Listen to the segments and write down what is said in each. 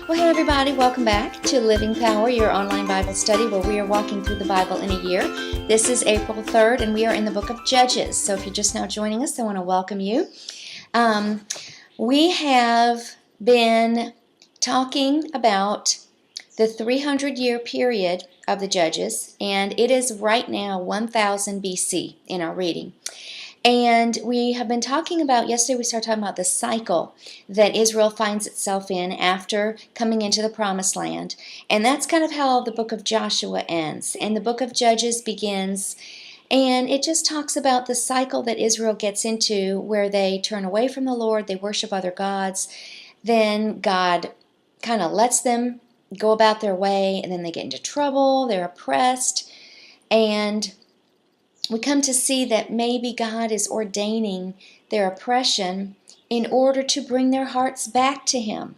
Well, hey everybody, welcome back to Living Power, your online Bible study where we are walking through the Bible in a year. This is April 3rd and we are in the book of Judges. So if you're just now joining us, I want to welcome you. We have been talking about the 300-year period of the Judges, and it is right now 1000 BC in our reading. And we have been talking about, yesterday we started talking about the cycle that Israel finds itself in after coming into the Promised Land. And that's kind of how the book of Joshua ends. And the book of Judges begins, and it just talks about the cycle that Israel gets into where they turn away from the Lord, they worship other gods. Then God kind of lets them go about their way, and then they get into trouble, they're oppressed, and we come to see that maybe God is ordaining their oppression in order to bring their hearts back to Him.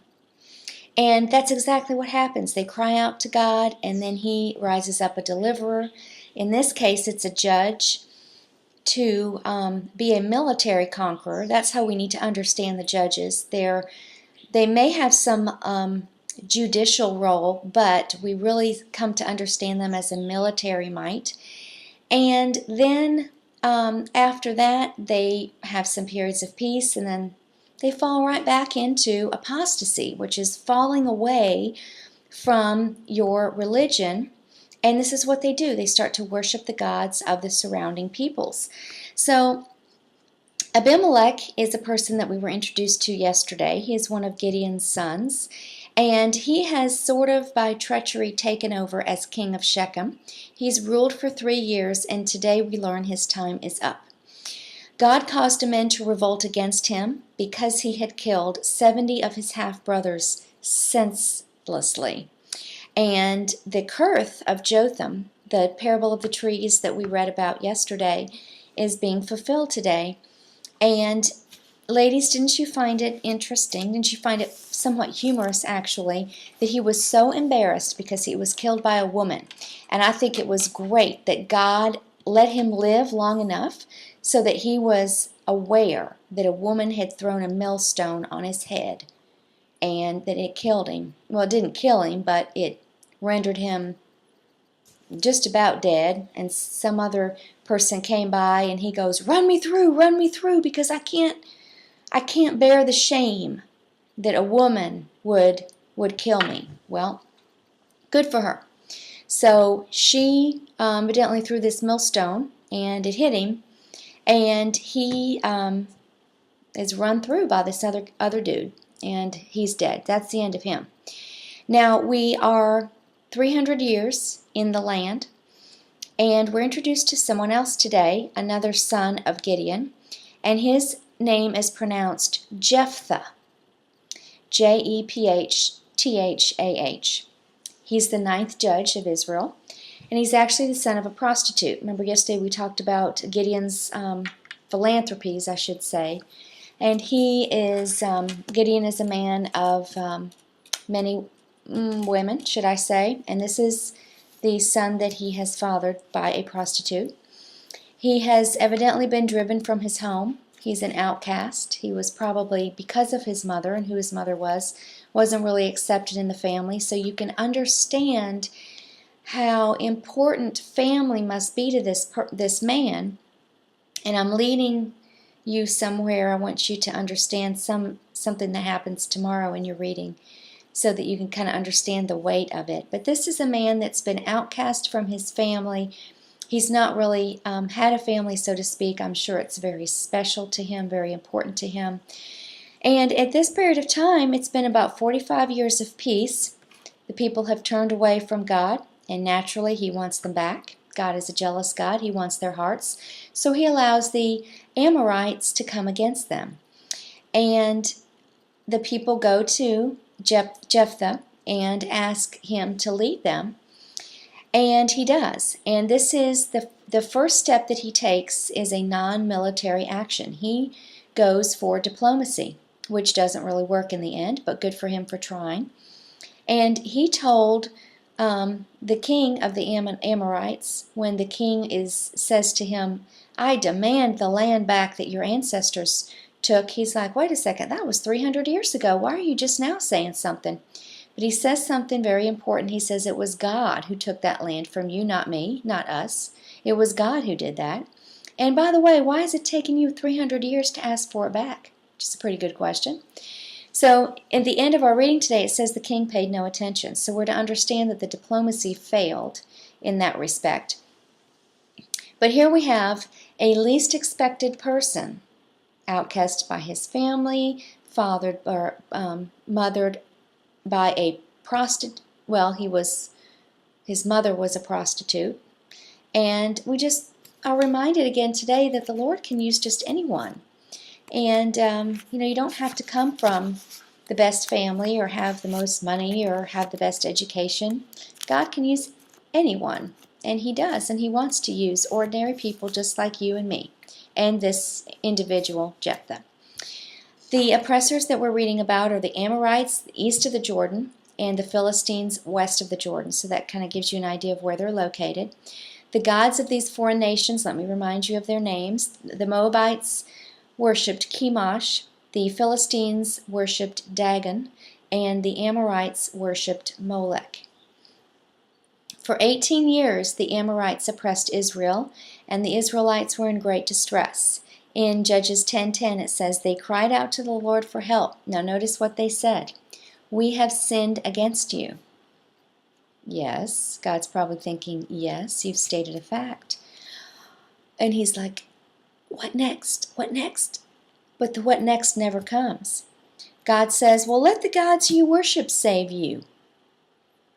And that's exactly what happens. They cry out to God, and then He rises up a deliverer. In this case, it's a judge to be a military conqueror. That's how we need to understand the judges. They may have some judicial role, but we really come to understand them as a military might. And then after that, they have some periods of peace, and then they fall right back into apostasy, which is falling away from your religion. And this is what they do. They start to worship the gods of the surrounding peoples. So Abimelech is a person that we were introduced to yesterday. He is one of Gideon's sons. And he has sort of by treachery taken over as king of Shechem. He's ruled for 3 years, and today we learn his time is up. God caused men to revolt against him because he had killed 70 of his half-brothers senselessly. And the curse of Jotham, the parable of the trees that we read about yesterday, is being fulfilled today. And ladies, didn't you find it interesting? Didn't you find it somewhat humorous, actually, that he was so embarrassed because he was killed by a woman? And I think it was great that God let him live long enough so that he was aware that a woman had thrown a millstone on his head and that it killed him. Well, it didn't kill him, but it rendered him just about dead. And some other person came by and he goes, run me through, because I can't bear the shame that a woman would kill me. Well, good for her. So she evidently threw this millstone, and it hit him, and he is run through by this other dude, and he's dead. That's the end of him. Now, we are 300 years in the land, and we're introduced to someone else today, another son of Gideon, and his name is pronounced Jephthah, Jephthah. He's the 9th judge of Israel, and he's actually the son of a prostitute. Remember yesterday we talked about Gideon's philanthropies, I should say, and Gideon is a man of many women, should I say, and this is the son that he has fathered by a prostitute. He has evidently been driven from his home. He's an outcast. He was probably, because of his mother and who his mother wasn't really accepted in the family. So you can understand how important family must be to this man. And I'm leading you somewhere. I want you to understand something that happens tomorrow in your reading so that you can kind of understand the weight of it. But this is a man that's been outcast from his family. He's not really had a family, so to speak. I'm sure it's very special to him, very important to him. And at this period of time, it's been about 45 years of peace. The people have turned away from God, and naturally He wants them back. God is a jealous God. He wants their hearts. So He allows the Amorites to come against them. And the people go to Jephthah and ask him to lead them. And he does. And this is the first step that he takes is a non-military action. He goes for diplomacy, which doesn't really work in the end, but good for him for trying. And he told the king of the Amorites, when the king says to him, I demand the land back that your ancestors took, he's like, wait a second, that was 300 years ago. Why are you just now saying something? But he says something very important. He says it was God who took that land from you, not me, not us. It was God who did that. And by the way, why is it taking you 300 years to ask for it back? Just a pretty good question. So at the end of our reading today, it says the king paid no attention. So we're to understand that the diplomacy failed in that respect. But here we have a least expected person, outcast by his family, fathered or mothered by a prostitute. Well, his mother was a prostitute. And we just are reminded again today that the Lord can use just anyone. And, you don't have to come from the best family or have the most money or have the best education. God can use anyone, and He does, and He wants to use ordinary people just like you and me and this individual, Jephthah. The oppressors that we're reading about are the Amorites east of the Jordan and the Philistines west of the Jordan, so that kind of gives you an idea of where they're located. The gods of these foreign nations, let me remind you of their names. The Moabites worshipped Chemosh, the Philistines worshipped Dagon, and the Amorites worshipped Molech. For 18 years, the Amorites oppressed Israel, and the Israelites were in great distress. In Judges 10:10, it says, they cried out to the Lord for help. Now notice what they said. We have sinned against you. Yes, God's probably thinking, yes, you've stated a fact. And He's like, what next? What next? But the what next never comes. God says, well, let the gods you worship save you.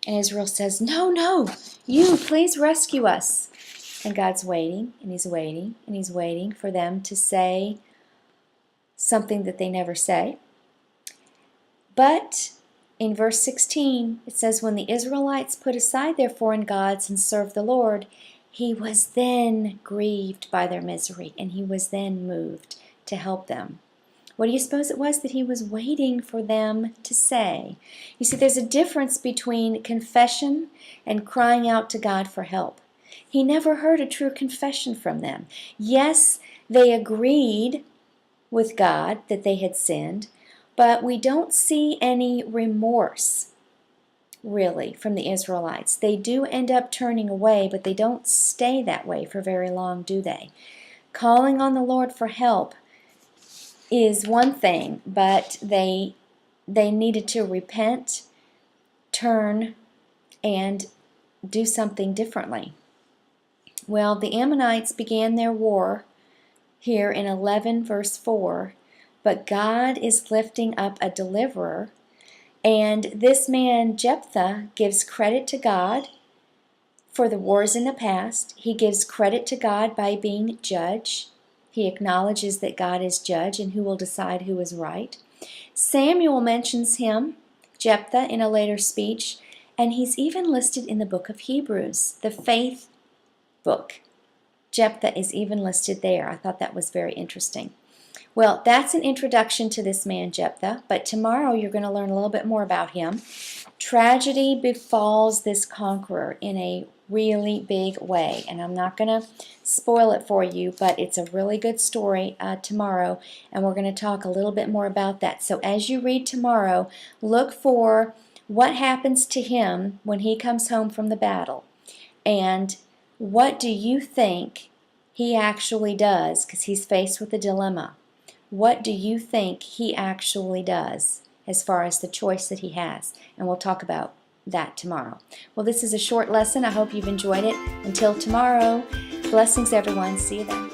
And Israel says, no, you, please rescue us. And God's waiting, and He's waiting, and He's waiting for them to say something that they never say. But in verse 16, it says, when the Israelites put aside their foreign gods and served the Lord, He was then grieved by their misery, and He was then moved to help them. What do you suppose it was that He was waiting for them to say? You see, there's a difference between confession and crying out to God for help. He never heard a true confession from them. Yes, they agreed with God that they had sinned, but we don't see any remorse, really, from the Israelites. They do end up turning away, but they don't stay that way for very long, do they? Calling on the Lord for help is one thing, but they needed to repent, turn, and do something differently. Well, the Ammonites began their war here in 11 verse 4, but God is lifting up a deliverer, and this man Jephthah gives credit to God for the wars in the past. He gives credit to God by being judge. He acknowledges that God is judge and who will decide who is right. Samuel mentions him, Jephthah, in a later speech, and he's even listed in the book of Hebrews, the faith book. Jephthah is even listed there. I thought that was very interesting. Well, that's an introduction to this man, Jephthah, but tomorrow you're going to learn a little bit more about him. Tragedy befalls this conqueror in a really big way, and I'm not going to spoil it for you, but it's a really good story tomorrow, and we're going to talk a little bit more about that. So as you read tomorrow, look for what happens to him when he comes home from the battle, and what do you think he actually does, because he's faced with a dilemma. What do you think he actually does as far as the choice that he has? And we'll talk about that tomorrow. Well, this is a short lesson. I hope you've enjoyed it. Until tomorrow, blessings everyone. See you then.